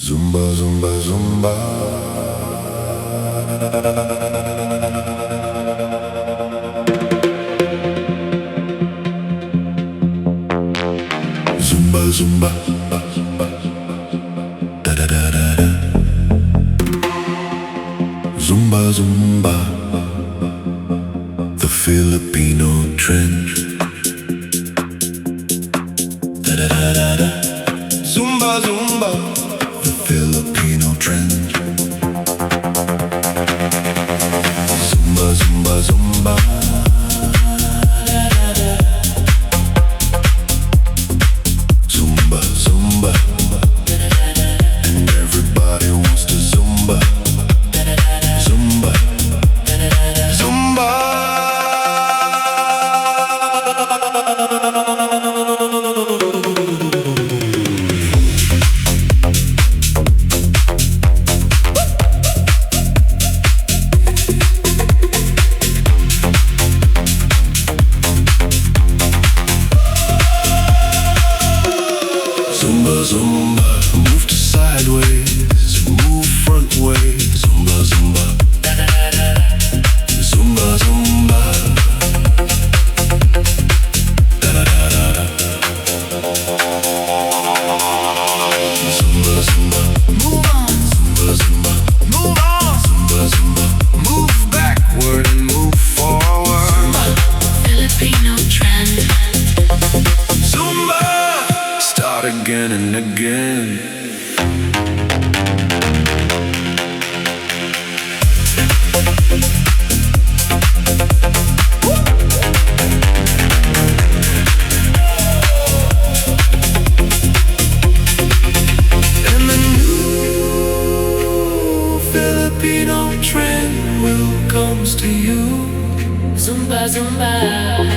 Zumba, Zumba, Zumba. Zumba, Zumba. Da da da da da. Zumba, Zumba. The Filipino trend. Da da da da da. Zumba, Zumba. The Filipino trend. Zumba, Zumba, Zumba. Zumba, Zumba. And everybody wants to Zumba. Zumba. Zumba. Zumba, Zumba, move to sideways, move front way. Zumba, Zumba, Zumba, Zumba, da da da da da. Zumba, Zumba, move on. Zumba, Zumba, move on. Zumba, Zumba, move backward and move forward. Filipino trend. Zumba, start again and again. And the new Filipino trend will comes to you. Zumba, Zumba.